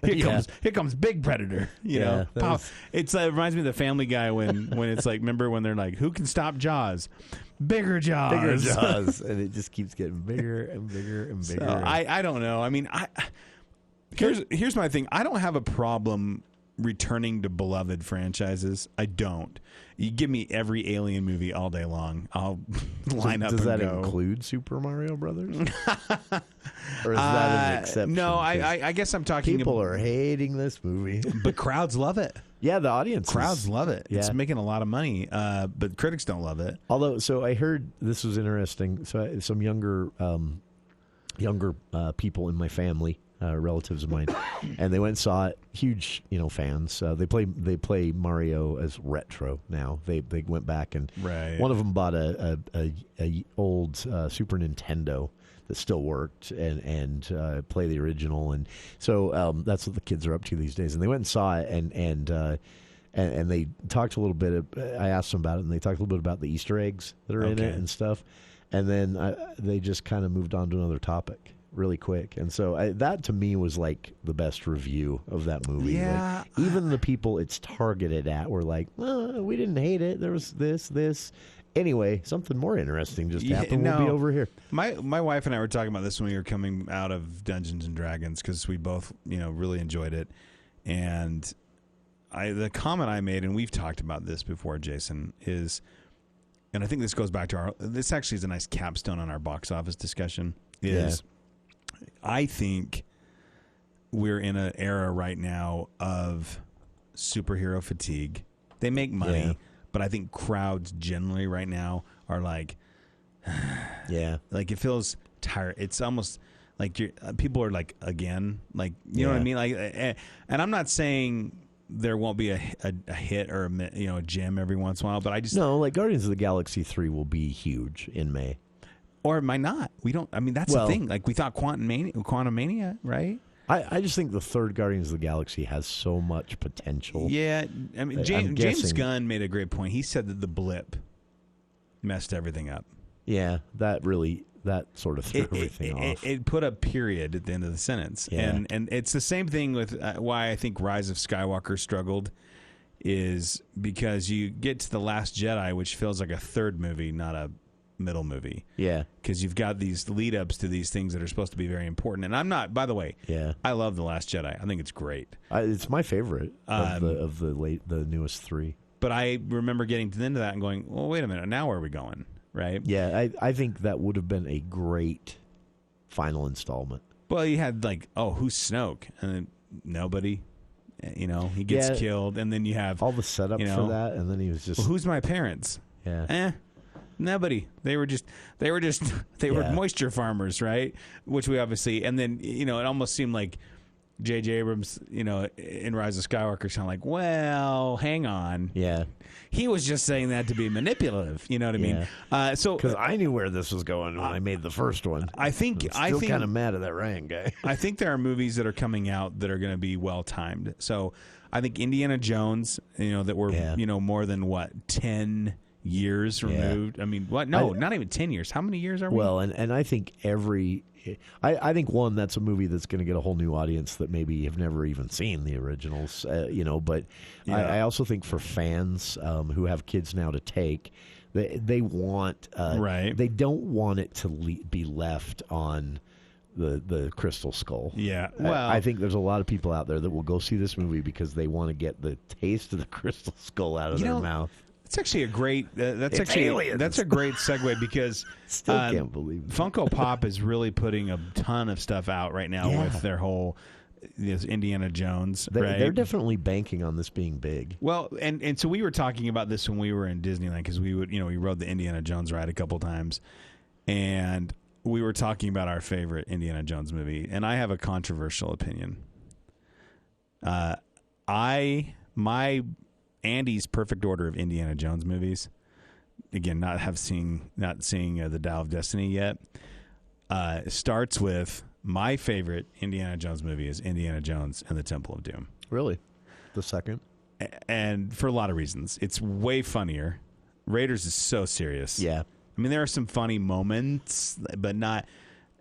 Here comes Big Predator. It reminds me of the Family Guy when it's like, remember when they're like, "Who can stop Jaws?" Bigger Jaws. And it just keeps getting bigger and bigger and bigger. So I don't know. I mean, here's my thing. I don't have a problem returning to beloved franchises. I don't. You give me every Alien movie all day long, I'll line up and go. Does that include Super Mario Brothers? Or is that an exception? No, I guess I'm talking. People are hating this movie, but crowds love it. Yeah, the audience. Crowds love it. Yeah. It's making a lot of money, but critics don't love it. Although, so I heard this was interesting. So some younger people in my family, relatives of mine, and they went and saw it. Huge, fans. They play Mario as retro now. They went back and one of them bought a old Super Nintendo that still worked and play the original, and so that's what the kids are up to these days. And they went and saw it, and they talked a little bit. I asked them about it, and they talked a little bit about the Easter eggs that are in it and stuff. And then they just kind of moved on to another topic really quick. And so that to me was like the best review of that movie. Yeah. Like, even the people it's targeted at were like, we didn't hate it. There was this. Anyway, something more interesting just happened. We'll be over here. My wife and I were talking about this when we were coming out of Dungeons and Dragons because we both, really enjoyed it. And the comment I made, and we've talked about this before, Jason, is, and I think this goes back to this actually is a nice capstone on our box office discussion, is I think we're in an era right now of superhero fatigue. They make money. Yeah. But I think crowds generally right now are like, like it feels tired. It's almost like people are like, again, like, you know what I mean? Like, and I'm not saying there won't be a hit or a gem every once in a while, but I just like Guardians of the Galaxy 3 will be huge in May, or it might not. We don't. I mean, that's the thing. Like we thought Quantum Mania, right? I just think the third Guardians of the Galaxy has so much potential. Yeah, I mean, James Gunn made a great point. He said that the blip messed everything up. Yeah, that sort of threw everything off. It put a period at the end of the sentence. Yeah. And it's the same thing with why I think Rise of Skywalker struggled, is because you get to The Last Jedi, which feels like a third movie, not a middle movie. Yeah. Because you've got these lead ups to these things that are supposed to be very important. And I'm not, by the way, I love The Last Jedi. I think it's great. It's my favorite of the newest three. But I remember getting to the end of that and going, well, wait a minute, now where are we going? Right? Yeah, I think that would have been a great final installment. Well, you had like, who's Snoke? And then nobody. He gets killed, and then you have all the setup for that, and then he was just, well, who's my parents? Yeah. Nobody. They were moisture farmers, right? Which we obviously, and then it almost seemed like J.J. Abrams, in Rise of Skywalker, kind of like, well, hang on, he was just saying that to be manipulative. You know what I mean? So because I knew where this was going when I made the first one. I think kind of mad at that Ryan guy. I think there are movies that are coming out that are going to be well timed. So I think Indiana Jones, that we're more than 10 years removed. I mean, what? No, not even 10 years. How many years are we? Well, and I think I think that's a movie that's going to get a whole new audience that maybe have never even seen the originals, but I also think for fans who have kids now to take, they want, they don't want it to be left on the Crystal Skull. Yeah. Well, I think there's a lot of people out there that will go see this movie because they want to get the taste of the Crystal Skull out of their mouth. It's actually a great. That's a great segue because still can't believe it. Funko Pop is really putting a ton of stuff out right now with their whole Indiana Jones. They're definitely banking on this being big. Well, and so we were talking about this when we were in Disneyland because we rode the Indiana Jones ride a couple times, and we were talking about our favorite Indiana Jones movie, and I have a controversial opinion. Andy's perfect order of Indiana Jones movies, again, not seeing the Dial of Destiny yet, starts with my favorite Indiana Jones movie is Indiana Jones and the Temple of Doom. Really? The second? And for a lot of reasons. It's way funnier. Raiders is so serious. Yeah. I mean, there are some funny moments, but not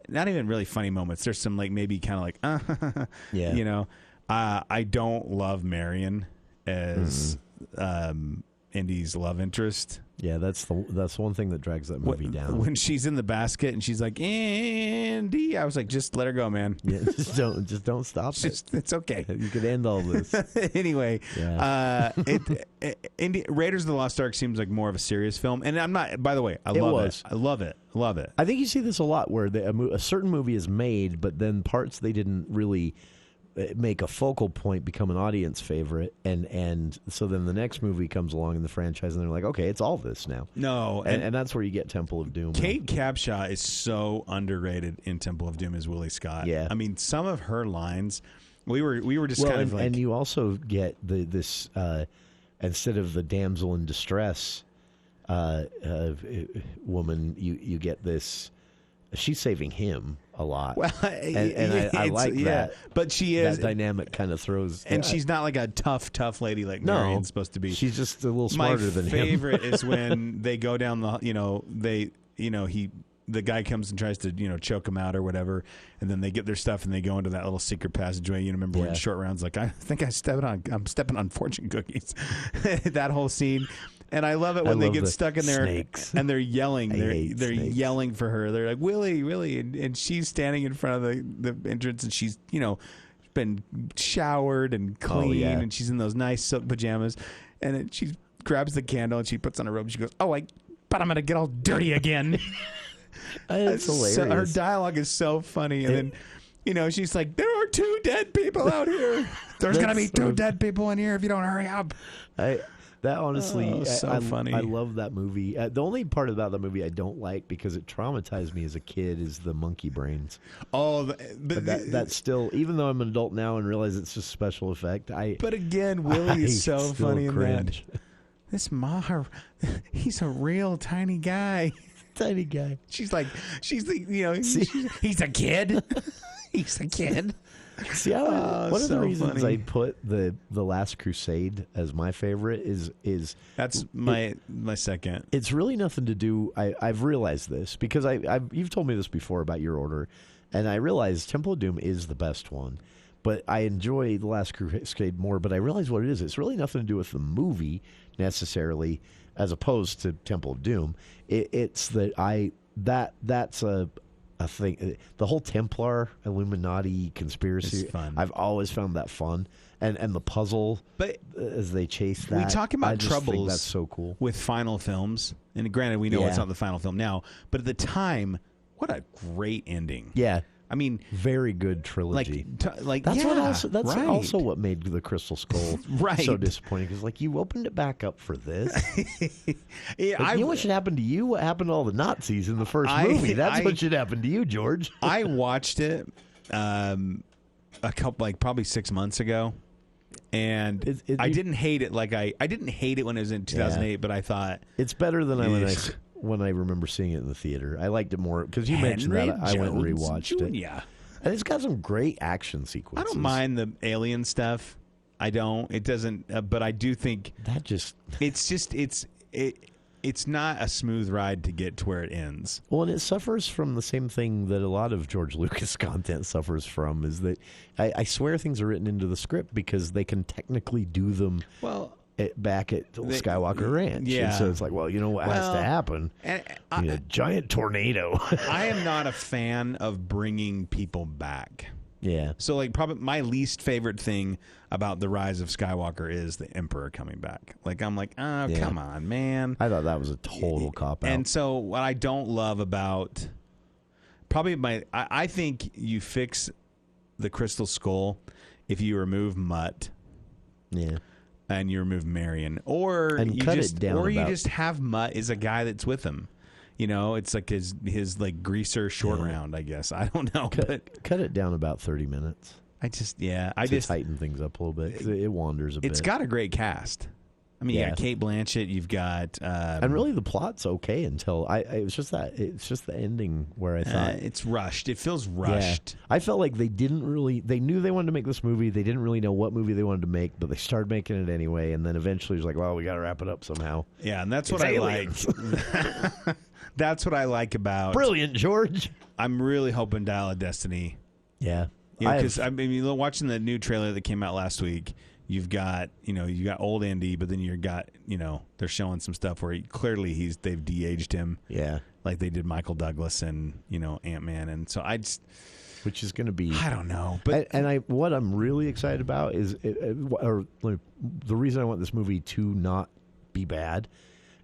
even really funny moments. There's some maybe kind of like, yeah. I don't love Marion as Indy's love interest. Yeah, that's one thing that drags that movie down. When she's in the basket and she's like, Andy, I was like, just let her go, man. Yeah, just don't stop it. It's okay. You could end all this. Anyway, Yeah. Raiders of the Lost Ark seems like more of a serious film, and I'm not. By the way, I love it. I love it. Love it. I think you see this a lot where a certain movie is made, but then parts they didn't really make a focal point become an audience favorite, and so then the next movie comes along in the franchise and they're like, okay, it's all this now. No, and that's where you get Temple of Doom. Kate Capshaw is so underrated in Temple of Doom as Willie Scott. Yeah, I mean, some of her lines, we were just kind of like, and you also get this instead of the damsel in distress woman, you get this. She's saving him a lot. Well, and I like that. But she is that dynamic kind of throws, and she's not like a tough lady like Marion's supposed to be. She's just a little smarter than him. My favorite is when they go down the the guy comes and tries to choke him out or whatever, and then they get their stuff and they go into that little secret passageway. You remember when Short Round's like, I think I'm stepping on fortune cookies. That whole scene. And I love it when they get stuck in there snakes. And they're yelling. They're snakes. yelling for her. They're like, Willie, and she's standing in front of the entrance, and she's been showered and clean, and she's in those nice silk pajamas, and she grabs the candle and she puts on a robe. And she goes, but I'm gonna get all dirty again. It's hilarious. Her dialogue is so funny, and then she's like, there are 2 dead people out here. There's gonna be 2 dead people in here if you don't hurry up. That honestly, so funny. I love that movie. The only part about that movie I don't like because it traumatized me as a kid is the monkey brains. Oh, but that's still, even though I'm an adult now and realize it's just special effect. But again, Willie is so funny cringe. in that. This Maher, he's a real tiny guy. Tiny guy. He's a kid. He's a kid. See, one of the reasons funny. I put the Last Crusade as my favorite is that's my second. It's really nothing to do. I've realized this because you've told me this before about your order, and I realized Temple of Doom is the best one, but I enjoy the Last Crusade more. But I realize what it is. It's really nothing to do with the movie necessarily, as opposed to Temple of Doom. It's that that's a thing. The whole Templar Illuminati conspiracy, it's fun. I've always found that fun, and the puzzle. But as they chase that, we talk about I just think troubles. That's so cool with final films. And granted, we know it's not the final film now, but at the time, what a great ending! Yeah. I mean, very good trilogy. That's also what made the Crystal Skull so disappointing because you opened it back up for this. You know what should happen to you? What happened to all the Nazis in the first movie? That's what should happen to you, George. I watched it a couple, probably 6 months ago, and I didn't hate it. I didn't hate it when it was in 2008, but I thought it's better than when I remember seeing it in the theater. I liked it more because you mentioned that. I went and rewatched it. Yeah, and it's got some great action sequences. I don't mind the alien stuff. I don't. It doesn't. But I do think that just. It's not a smooth ride to get to where it ends. Well, and it suffers from the same thing that a lot of George Lucas content suffers from. Is that I swear things are written into the script because they can technically do them. Well. Back at Skywalker Ranch. Yeah. And so it's like, well, you know what has to happen? A giant tornado. I am not a fan of bringing people back. Yeah. So, probably my least favorite thing about The Rise of Skywalker is the Emperor coming back. I'm like, come on, man. I thought that was a total cop-out. And so what I don't love about... I think you fix the Crystal Skull if you remove Mutt. Yeah. And you remove Marion, or you just have Mutt is a guy that's with him. It's like his greaser short round, I guess. I don't know, cut it down about 30 minutes. I just tighten things up a little bit. It wanders a bit. It's got a great cast. I mean, you got Kate Blanchett. You've got, and really the plot's okay until it's just the ending where I thought it's rushed. It feels rushed. Yeah. I felt like they knew they wanted to make this movie. They didn't really know what movie they wanted to make, but they started making it anyway. And then eventually it was like, well, we got to wrap it up somehow. Yeah, and that's what I like. That's what I like about Brilliant, George. I'm really hoping Dial of Destiny. Yeah, because watching the new trailer that came out last week. You've got old Indy, but then they're showing some stuff where they've de-aged him. Yeah. Like they did Michael Douglas and, Ant-Man. And so which is going to be, I don't know. But what I'm really excited about is, the reason I want this movie to not be bad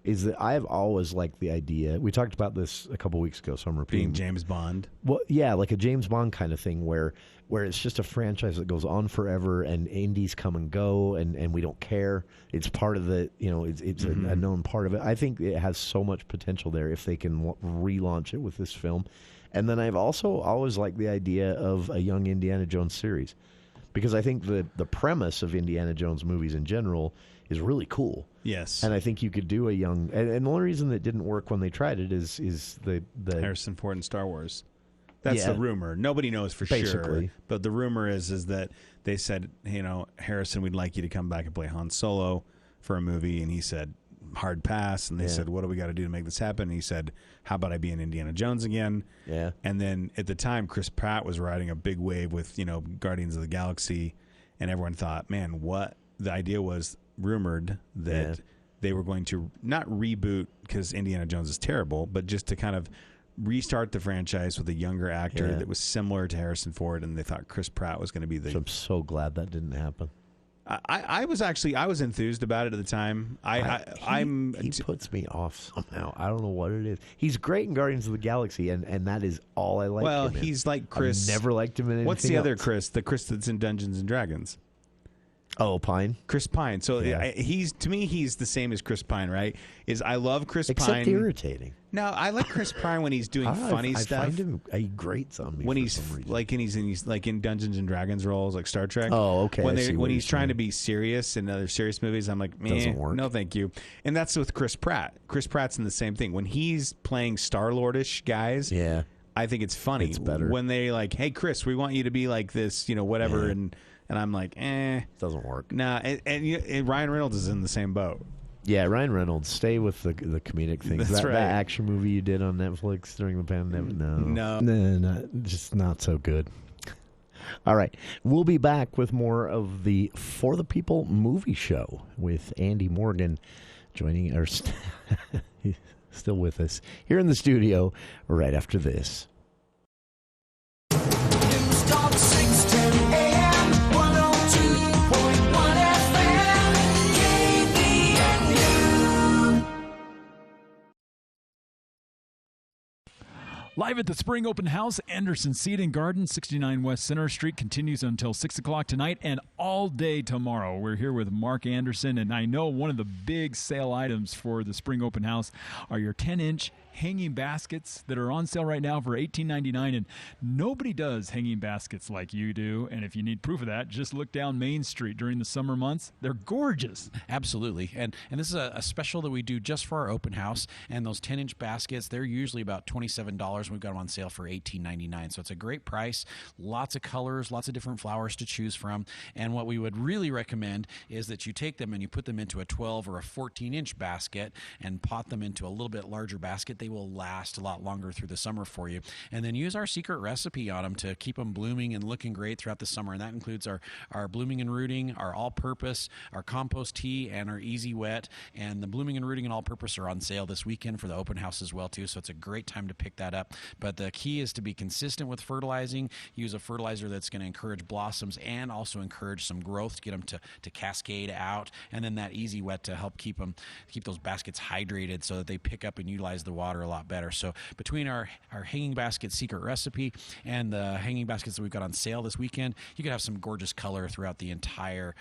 is that I've always liked the idea. We talked about this a couple weeks ago, so I'm repeating. Being James Bond. Well, yeah, like a James Bond kind of thing where it's just a franchise that goes on forever and indies come and go and we don't care. It's part of the, it's a known part of it. I think it has so much potential there if they can relaunch it with this film. And then I've also always liked the idea of a young Indiana Jones series because I think the premise of Indiana Jones movies in general is really cool. Yes. And I think you could do a young... And the only reason that didn't work when they tried it is the Harrison Ford in Star Wars. That's the rumor. Nobody knows for sure. But the rumor is that they said, Harrison, we'd like you to come back and play Han Solo for a movie. And he said, hard pass. And they said, what do we got to do to make this happen? And he said, how about I be in Indiana Jones again? Yeah. And then at the time, Chris Pratt was riding a big wave with, Guardians of the Galaxy. And everyone thought, man, what? The idea was rumored that they were going to not reboot because Indiana Jones is terrible, but just to kind of restart the franchise with a younger actor that was similar to Harrison Ford, and they thought Chris Pratt was going to be the... So I'm so glad that didn't happen. I was enthused about it at the time. He puts me off somehow. I don't know what it is. He's great in Guardians of the Galaxy, and that is all I like. Well, him in. he's like Chris. I've never liked him in anything What's the other else. Chris? The Chris that's in Dungeons and Dragons. Oh, Pine? Chris Pine. So he's the same as Chris Pine, right? I love Chris Pine. Except irritating. No, I like Chris Pine when he's doing funny stuff. I find him he grates on me when for he's some reason. like in Dungeons and Dragons roles, like Star Trek. Oh, okay. When he's trying to be serious in other serious movies, I'm like, doesn't work. No, thank you. And that's with Chris Pratt. Chris Pratt's in the same thing. When he's playing Star-Lordish guys, I think it's funny. It's better when they like, hey, Chris, we want you to be like this, whatever, and I'm like, doesn't work. Nah, and Ryan Reynolds is in the same boat. Yeah, Ryan Reynolds, stay with the comedic things. That's right. That action movie you did on Netflix during the pandemic, no, just not so good. All right, we'll be back with more of the For the People movie show with Andy Morgan joining us, still with us here in the studio right after this. News Talk 610 AM 102.1 FM KVNU. Live at the Spring Open House, Anderson Seed and Garden, 69 West Center Street, continues until 6 o'clock tonight and all day tomorrow. We're here with Mark Anderson, and I know one of the big sale items for the Spring Open House are your 10-inch hanging baskets that are on sale right now for $18.99, and nobody does hanging baskets like you do. And if you need proof of that, just look down Main Street during the summer months. They're gorgeous. Absolutely. And this is a special that we do just for our open house. And those 10-inch baskets, they're usually about $27. We've got them on sale for $18.99. So it's a great price. Lots of colors, lots of different flowers to choose from. And what we would really recommend is that you take them and you put them into a 12 or a 14-inch basket and pot them into a little bit larger basket. They will last a lot longer through the summer for you. And then use our secret recipe on them to keep them blooming and looking great throughout the summer. And that includes our blooming and rooting, our all-purpose, our compost tea, and our easy wet. And the blooming and rooting and all-purpose are on sale this weekend for the open house as well too. So it's a great time to pick that up. But the key is to be consistent with fertilizing. Use a fertilizer that's going to encourage blossoms and also encourage some growth to get them to cascade out. And then that easy wet to help keep those baskets hydrated so that they pick up and utilize the water a lot better. So between our hanging basket secret recipe and the hanging baskets that we've got on sale this weekend, you can have some gorgeous color throughout the entire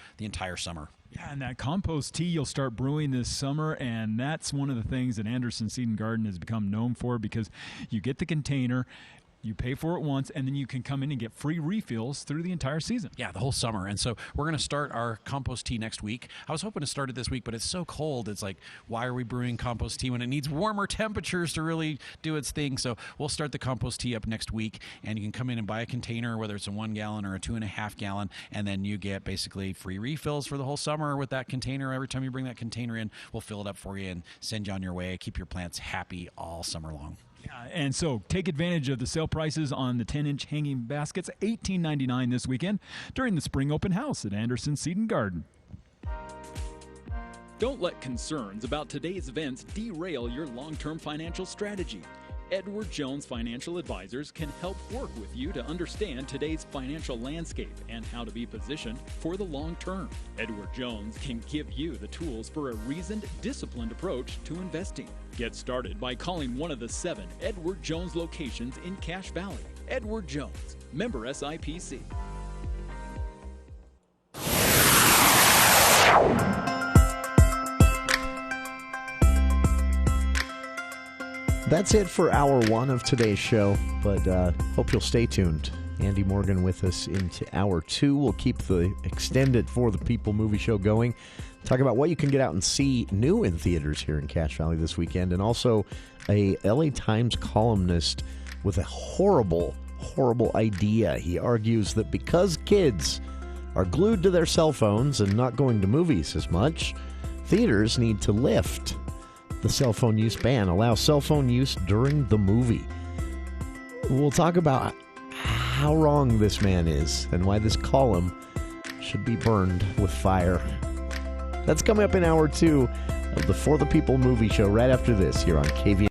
summer. Yeah, and that compost tea you'll start brewing this summer, and that's one of the things that Anderson Seed and Garden has become known for, because you get the container, you pay for it once, and then you can come in and get free refills through the entire season. Yeah, the whole summer. And so we're going to start our compost tea next week. I was hoping to start it this week, but it's so cold. It's like, why are we brewing compost tea when it needs warmer temperatures to really do its thing? So we'll start the compost tea up next week, and you can come in and buy a container, whether it's a 1 gallon or a 2.5 gallon, and then you get basically free refills for the whole summer with that container. Every time you bring that container in, we'll fill it up for you and send you on your way. Keep your plants happy all summer long. Yeah, and so take advantage of the sale prices on the 10-inch hanging baskets, $18.99 this weekend during the Spring Open House at Anderson Seed and Garden. Don't let concerns about today's events derail your long-term financial strategy. Edward Jones Financial Advisors can help work with you to understand today's financial landscape and how to be positioned for the long term. Edward Jones can give you the tools for a reasoned, disciplined approach to investing. Get started by calling one of the 7 Edward Jones locations in Cache Valley. Edward Jones, member SIPC. That's it for hour 1 of today's show, but hope you'll stay tuned. Andy Morgan with us into hour 2. We'll keep the extended For the People movie show going. Talk about what you can get out and see new in theaters here in Cache Valley this weekend, and also a LA Times columnist with a horrible idea. He argues that because kids are glued to their cell phones and not going to movies as much, theaters need to lift the cell phone use ban, allow cell phone use during the movie. We'll talk about how wrong this man is and why this column should be burned with fire. That's coming up in hour 2 of the For the People movie show right after this here on KVN.